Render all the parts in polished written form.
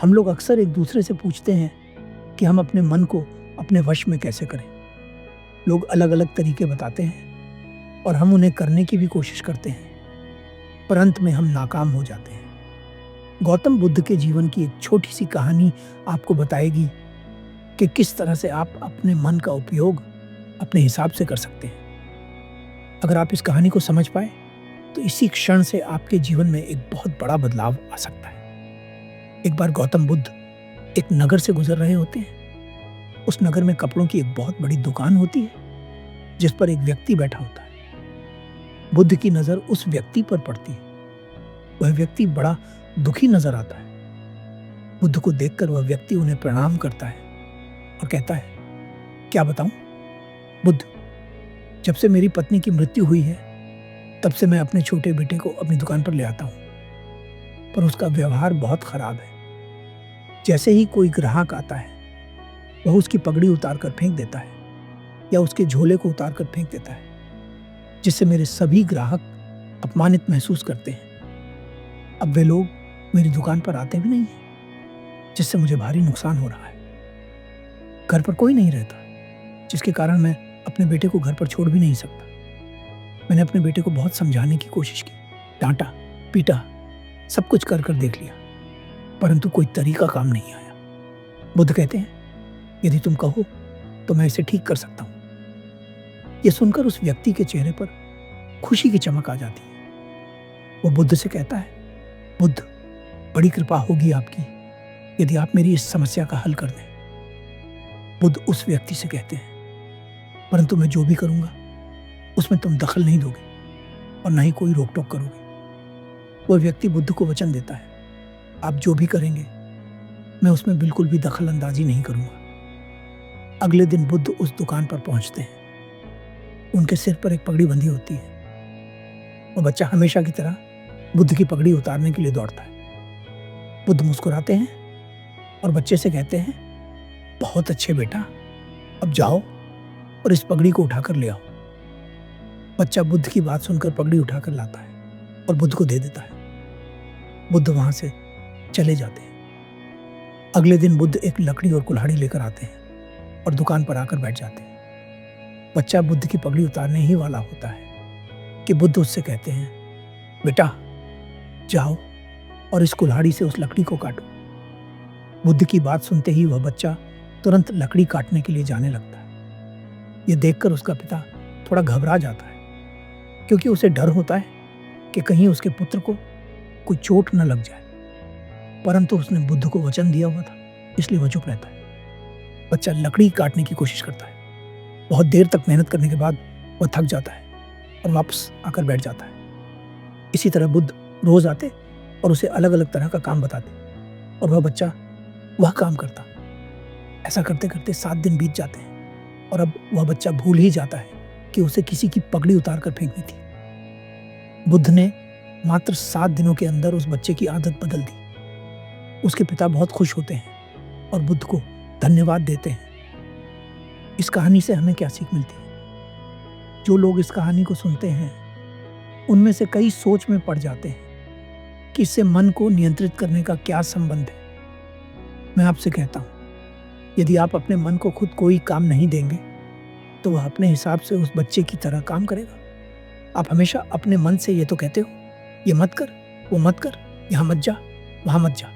हम लोग अक्सर एक दूसरे से पूछते हैं कि हम अपने मन को अपने वश में कैसे करें। लोग अलग अलग तरीके बताते हैं और हम उन्हें करने की भी कोशिश करते हैं, पर अंत में हम नाकाम हो जाते हैं। गौतम बुद्ध के जीवन की एक छोटी सी कहानी आपको बताएगी कि किस तरह से आप अपने मन का उपयोग अपने हिसाब से कर सकते हैं। अगर आप इस कहानी को समझ पाए तो इसी क्षण से आपके जीवन में एक बहुत बड़ा बदलाव आ सकता है। एक बार गौतम बुद्ध एक नगर से गुजर रहे होते हैं। उस नगर में कपड़ों की एक बहुत बड़ी दुकान होती है जिस पर एक व्यक्ति बैठा होता है। बुद्ध की नजर उस व्यक्ति पर पड़ती है। वह व्यक्ति बड़ा दुखी नजर आता है। बुद्ध को देखकर वह व्यक्ति उन्हें प्रणाम करता है और कहता है, क्या बताऊं बुद्ध, जब से मेरी पत्नी की मृत्यु हुई है तब से मैं अपने छोटे बेटे को अपनी दुकान पर ले आता हूं, पर उसका व्यवहार बहुत खराब है। जैसे ही कोई ग्राहक आता है वह उसकी पगड़ी उतार कर फेंक देता है या उसके झोले को उतार कर फेंक देता है, जिससे मेरे सभी ग्राहक अपमानित महसूस करते हैं। अब वे लोग मेरी दुकान पर आते भी नहीं हैं, जिससे मुझे भारी नुकसान हो रहा है। घर पर कोई नहीं रहता, जिसके कारण मैं अपने बेटे को घर पर छोड़ भी नहीं सकता। मैंने अपने बेटे को बहुत समझाने की कोशिश की, डांटा, पीटा, सब कुछ कर कर देख लिया, परंतु कोई तरीका काम नहीं आया। बुद्ध कहते हैं, यदि तुम कहो तो मैं इसे ठीक कर सकता हूं। यह सुनकर उस व्यक्ति के चेहरे पर खुशी की चमक आ जाती है। वो बुद्ध से कहता है, बुद्ध, बड़ी कृपा होगी आपकी यदि आप मेरी इस समस्या का हल कर दें। बुद्ध उस व्यक्ति से कहते हैं, परंतु मैं जो भी करूंगा उसमें तुम दखल नहीं दोगे और न ही कोई रोक टोक करोगे। वह व्यक्ति बुद्ध को वचन देता है, आप जो भी करेंगे मैं उसमें बिल्कुल भी दखल अंदाजी नहीं करूंगा। अगले दिन बुद्ध उस दुकान पर पहुंचते हैं। उनके सिर पर एक पगड़ी बंधी होती है। वह बच्चा हमेशा की तरह बुद्ध की पगड़ी उतारने के लिए दौड़ता है। बुद्ध मुस्कुराते हैं और बच्चे से कहते हैं, बहुत अच्छे बेटा, अब जाओ और इस पगड़ी को उठाकर ले आओ। बच्चा बुद्ध की बात सुनकर पगड़ी उठाकर लाता है और बुद्ध को दे देता है। बुद्ध वहां से चले जाते हैं। अगले दिन बुद्ध एक लकड़ी और कुल्हाड़ी लेकर आते हैं और दुकान पर आकर बैठ जाते हैं। बच्चा बुद्ध की पगड़ी उतारने ही वाला होता है कि बुद्ध उससे कहते हैं, बेटा जाओ और इस कुल्हाड़ी से उस लकड़ी को काटो। बुद्ध की बात सुनते ही वह बच्चा तुरंत लकड़ी काटने के लिए जाने लगता है। यह देखकर उसका पिता थोड़ा घबरा जाता है, क्योंकि उसे डर होता है कि कहीं उसके पुत्र को कोई चोट न लग जाए, परंतु उसने बुद्ध को वचन दिया हुआ था, इसलिए वह चुप रहता है। बच्चा लकड़ी काटने की कोशिश करता है। बहुत देर तक मेहनत करने के बाद वह थक जाता है और वापस आकर बैठ जाता है। इसी तरह बुद्ध रोज आते और उसे अलग अलग तरह का काम बताते और वह बच्चा वह काम करता। ऐसा करते करते 7 दिन बीत जाते हैं और अब वह बच्चा भूल ही जाता है कि उसे किसी की पगड़ी उतार कर फेंकनी थी। बुद्ध ने मात्र 7 दिनों के अंदर उस बच्चे की आदत बदल दी। उसके पिता बहुत खुश होते हैं और बुद्ध को धन्यवाद देते हैं। इस कहानी से हमें क्या सीख मिलती है? जो लोग इस कहानी को सुनते हैं उनमें से कई सोच में पड़ जाते हैं कि इससे मन को नियंत्रित करने का क्या संबंध है। मैं आपसे कहता हूं, यदि आप अपने मन को खुद कोई काम नहीं देंगे तो वह अपने हिसाब से उस बच्चे की तरह काम करेगा। आप हमेशा अपने मन से ये तो कहते हो, ये मत कर, वो मत कर, यहाँ मत जा, वहाँ मत जा,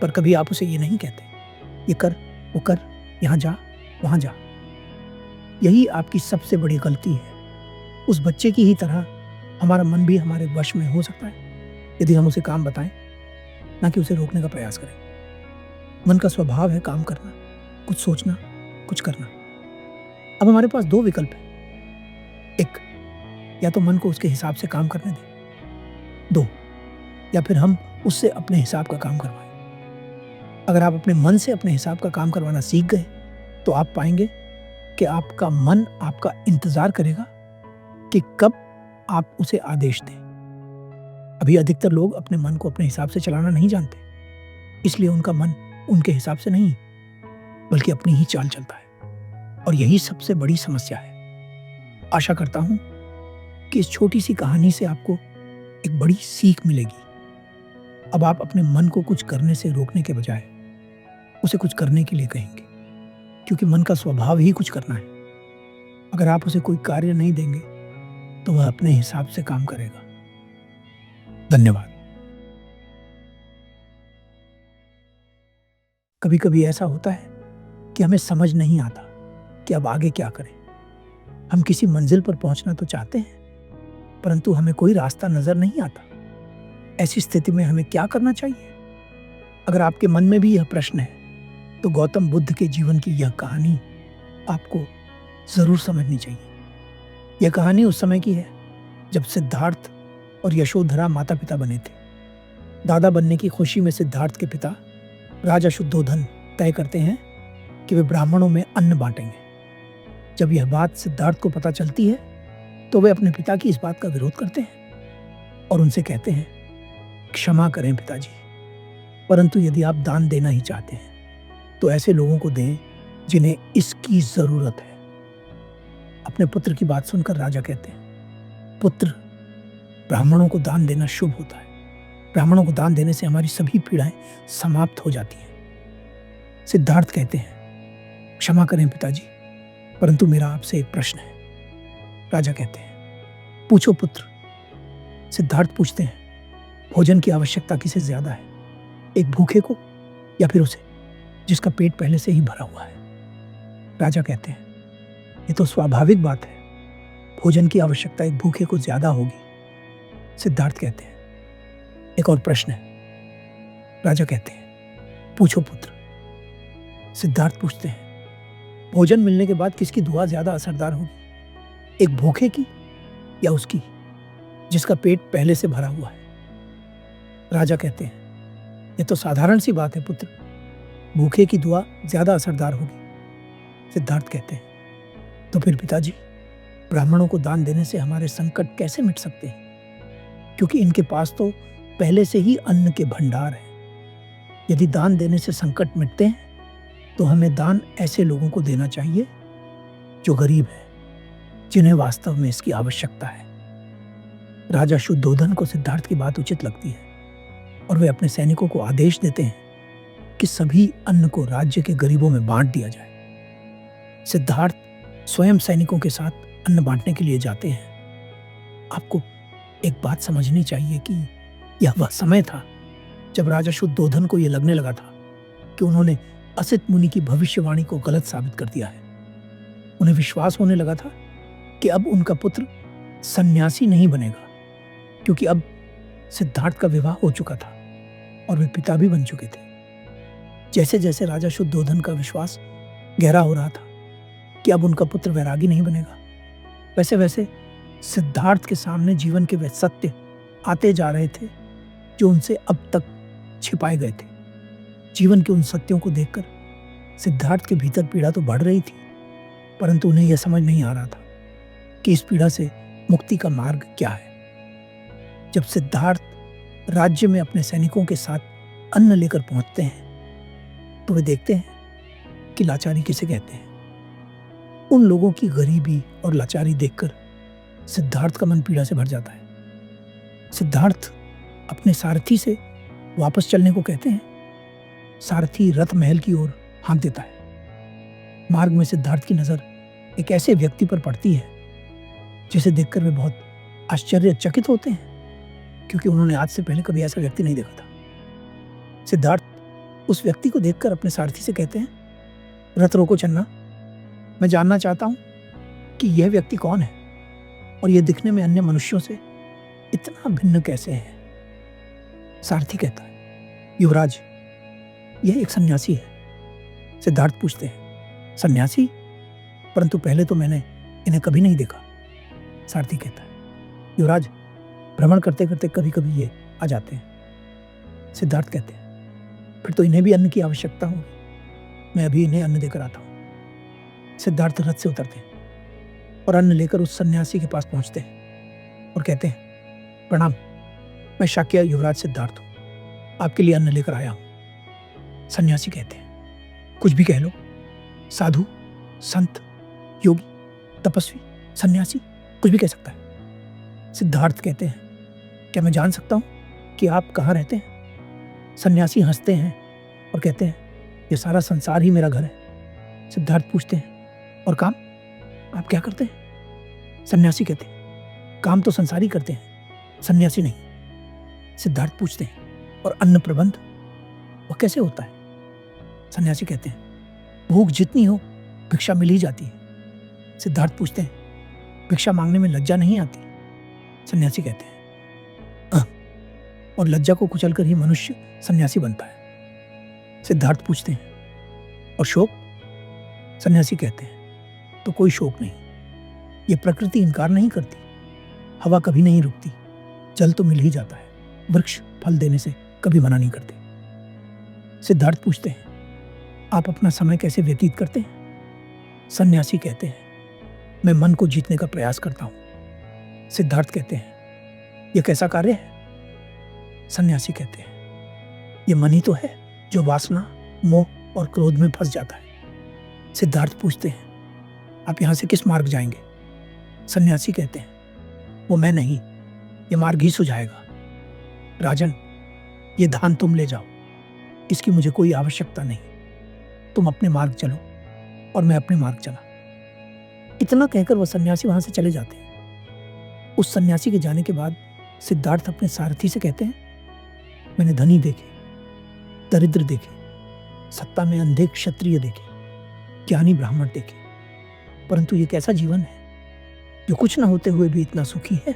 पर कभी आप उसे ये नहीं कहते, ये कर, वो कर, यहाँ जा, वहाँ जा। यही आपकी सबसे बड़ी गलती है। उस बच्चे की ही तरह हमारा मन भी हमारे वश में हो सकता है यदि हम उसे काम बताएं, ना कि उसे रोकने का प्रयास करें। मन का स्वभाव है काम करना, कुछ सोचना, कुछ करना। अब हमारे पास 2 विकल्प हैं। एक, या तो मन को उसके हिसाब से काम करने दें। 2, या फिर हम उससे अपने हिसाब का काम करवाएं। अगर आप अपने मन से अपने हिसाब का काम करवाना सीख गए तो आप पाएंगे कि आपका मन आपका इंतजार करेगा कि कब आप उसे आदेश दें। अभी अधिकतर लोग अपने मन को अपने हिसाब से चलाना नहीं जानते, इसलिए उनका मन उनके हिसाब से नहीं बल्कि अपनी ही चाल चलता है, और यही सबसे बड़ी समस्या है। आशा करता हूं कि इस छोटी सी कहानी से आपको एक बड़ी सीख मिलेगी। अब आप अपने मन को कुछ करने से रोकने के बजाय उसे कुछ करने के लिए कहेंगे, क्योंकि मन का स्वभाव ही कुछ करना है। अगर आप उसे कोई कार्य नहीं देंगे तो वह अपने हिसाब से काम करेगा। धन्यवाद। कभी कभी ऐसा होता है कि हमें समझ नहीं आता कि अब आगे क्या करें। हम किसी मंजिल पर पहुंचना तो चाहते हैं, परंतु हमें कोई रास्ता नजर नहीं आता। ऐसी स्थिति में हमें क्या करना चाहिए? अगर आपके मन में भी यह प्रश्न है तो गौतम बुद्ध के जीवन की यह कहानी आपको जरूर समझनी चाहिए। यह कहानी उस समय की है जब सिद्धार्थ और यशोधरा माता पिता बने थे। दादा बनने की खुशी में सिद्धार्थ के पिता राजा शुद्धोधन तय करते हैं कि वे ब्राह्मणों में अन्न बांटेंगे। जब यह बात सिद्धार्थ को पता चलती है तो वे अपने पिता की इस बात का विरोध करते हैं और उनसे कहते हैं, क्षमा करें पिताजी, परंतु यदि आप दान देना ही चाहते हैं तो ऐसे लोगों को दें जिन्हें इसकी जरूरत है। अपने पुत्र की बात सुनकर राजा कहते हैं, पुत्र, ब्राह्मणों को दान देना शुभ होता है। ब्राह्मणों को दान देने से हमारी सभी पीड़ाएं समाप्त हो जाती हैं। सिद्धार्थ कहते हैं, क्षमा करें पिताजी, परंतु मेरा आपसे एक प्रश्न है। राजा कहते हैं, पूछो पुत्र। सिद्धार्थ पूछते हैं, भोजन की आवश्यकता किसे ज्यादा है, एक भूखे को या फिर उसे जिसका पेट पहले से ही भरा हुआ है? राजा कहते हैं, ये तो स्वाभाविक बात है, भोजन की आवश्यकता एक भूखे को ज्यादा होगी। सिद्धार्थ कहते हैं, एक और प्रश्न है। राजा कहते हैं, पूछो पुत्र। सिद्धार्थ पूछते हैं, भोजन मिलने के बाद किसकी दुआ ज्यादा असरदार होगी, एक भूखे की या उसकी जिसका पेट पहले से भरा हुआ है? राजा कहते हैं, ये तो साधारण सी बात है पुत्र, भूखे की दुआ ज्यादा असरदार होगी। सिद्धार्थ कहते हैं, तो फिर पिताजी, ब्राह्मणों को दान देने से हमारे संकट कैसे मिट सकते हैं, क्योंकि इनके पास तो पहले से ही अन्न के भंडार हैं। यदि दान देने से संकट मिटते हैं तो हमें दान ऐसे लोगों को देना चाहिए जो गरीब हैं, जिन्हें वास्तव में इसकी आवश्यकता है। राजा शुद्धोधन को सिद्धार्थ की बात उचित लगती है और वे अपने सैनिकों को आदेश देते हैं कि सभी अन्न को राज्य के गरीबों में बांट दिया जाए। सिद्धार्थ स्वयं सैनिकों के साथ अन्न बांटने के लिए जाते हैं। आपको एक बात समझनी चाहिए कि यह वह समय था जब राजा शुद्धोधन को यह लगने लगा था कि उन्होंने असित मुनि की भविष्यवाणी को गलत साबित कर दिया है। उन्हें विश्वास होने लगा था कि अब उनका पुत्र सन्यासी नहीं बनेगा, क्योंकि अब सिद्धार्थ का विवाह हो चुका था और वे पिता भी बन चुके थे। जैसे जैसे राजा शुद्धोधन का विश्वास गहरा हो रहा था कि अब उनका पुत्र वैरागी नहीं बनेगा, वैसे वैसे सिद्धार्थ के सामने जीवन के वे सत्य आते जा रहे थे जो उनसे अब तक छिपाए गए थे। जीवन के उन सत्यों को देखकर सिद्धार्थ के भीतर पीड़ा तो बढ़ रही थी, परंतु उन्हें यह समझ नहीं आ रहा था कि इस पीड़ा से मुक्ति का मार्ग क्या है। जब सिद्धार्थ राज्य में अपने सैनिकों के साथ अन्न लेकर पहुंचते हैं तो वे देखते हैं कि लाचारी किसे कहते हैं। उन लोगों की गरीबी और लाचारी देखकर सिद्धार्थ का मन पीड़ा से भर जाता है। सिद्धार्थ अपने सारथी से वापस चलने को कहते हैं। सारथी रथ महल की ओर हाँक देता है। मार्ग में सिद्धार्थ की नजर एक ऐसे व्यक्ति पर पड़ती है जिसे देखकर वे बहुत आश्चर्यचकित होते हैं, क्योंकि उन्होंने आज से पहले कभी ऐसा व्यक्ति नहीं देखा था। सिद्धार्थ उस व्यक्ति को देखकर अपने सारथी से कहते हैं, रथ रोको चन्ना, मैं जानना चाहता हूं कि यह व्यक्ति कौन है और यह दिखने में अन्य मनुष्यों से इतना भिन्न कैसे है। सारथी कहता है, युवराज, यह एक सन्यासी है। सिद्धार्थ पूछते हैं, सन्यासी? परंतु पहले तो मैंने इन्हें कभी नहीं देखा। सारथी कहता है, युवराज, भ्रमण करते करते कभी कभी ये आ जाते हैं। सिद्धार्थ कहते हैं, फिर तो इन्हें भी अन्न की आवश्यकता होगी, मैं अभी इन्हें अन्न देकर आता हूं। सिद्धार्थ रथ से उतरते हैं और अन्न लेकर उस सन्यासी के पास पहुंचते हैं और कहते हैं, प्रणाम, मैं शाक्य युवराज सिद्धार्थ हूं, आपके लिए अन्न लेकर आया हूं। सन्यासी कहते हैं, कुछ भी कह लो, साधु, संत, योगी, तपस्वी, सन्यासी, कुछ भी कह सकता है। सिद्धार्थ कहते हैं, क्या मैं जान सकता हूं कि आप कहाँ रहते हैं? सन्यासी हंसते हैं और कहते हैं, ये सारा संसार ही मेरा घर है। सिद्धार्थ पूछते हैं, और काम, आप क्या करते हैं? सन्यासी कहते हैं, काम तो संसारी करते हैं, सन्यासी नहीं। सिद्धार्थ पूछते हैं, और अन्न प्रबंध, वह कैसे होता है? सन्यासी कहते हैं, भूख जितनी हो भिक्षा मिल ही जाती है। सिद्धार्थ पूछते हैं, भिक्षा मांगने में लज्जा नहीं आती? सन्यासी कहते हैं, और लज्जा को कुचलकर ही मनुष्य सन्यासी बनता है। सिद्धार्थ पूछते हैं, और शोक? सन्यासी कहते हैं, तो कोई शोक नहीं, ये प्रकृति इनकार नहीं करती, हवा कभी नहीं रुकती, जल तो मिल ही जाता है, वृक्ष फल देने से कभी मना नहीं करते। सिद्धार्थ पूछते हैं, आप अपना समय कैसे व्यतीत करते हैं? सन्यासी कहते हैं, मैं मन को जीतने का प्रयास करता हूं। सिद्धार्थ कहते हैं, यह कैसा कार्य है? सन्यासी कहते हैं, यह मन ही तो है जो वासना, मोह और क्रोध में फंस जाता है। सिद्धार्थ पूछते हैं, आप यहां से किस मार्ग जाएंगे? सन्यासी कहते हैं, वो मैं नहीं, ये मार्ग ही सुझाएगा। राजन, ये धान तुम ले जाओ, इसकी मुझे कोई आवश्यकता नहीं, तुम अपने मार्ग चलो और मैं अपने मार्ग चला। इतना कहकर वह सन्यासी वहां से चले जाते हैं। उस सन्यासी के जाने के बाद सिद्धार्थ अपने सारथी से कहते हैं, मैंने धनी देखे, दरिद्र देखे, सत्ता में अंधे क्षत्रिय देखे, ज्ञानी ब्राह्मण देखे, परंतु ये कैसा जीवन है जो कुछ न होते हुए भी इतना सुखी है?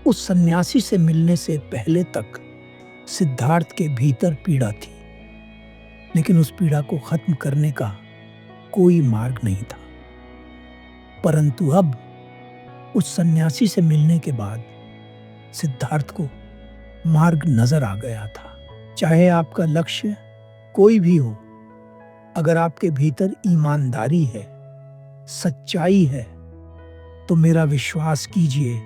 उस सन्यासी से मिलने से पहले तक सिद्धार्थ के भीतर पीड़ा थी, लेकिन उस पीड़ा को खत्म करने का कोई मार्ग नहीं था। परंतु अब उस सन्यासी से मिलने के बाद सिद्धार्थ को मार्ग नजर आ गया था। चाहे आपका लक्ष्य कोई भी हो, अगर आपके भीतर ईमानदारी है, सच्चाई है, तो मेरा विश्वास कीजिए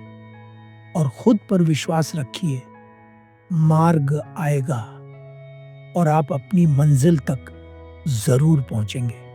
और खुद पर विश्वास रखिए, मार्ग आएगा और आप अपनी मंजिल तक जरूर पहुंचेंगे।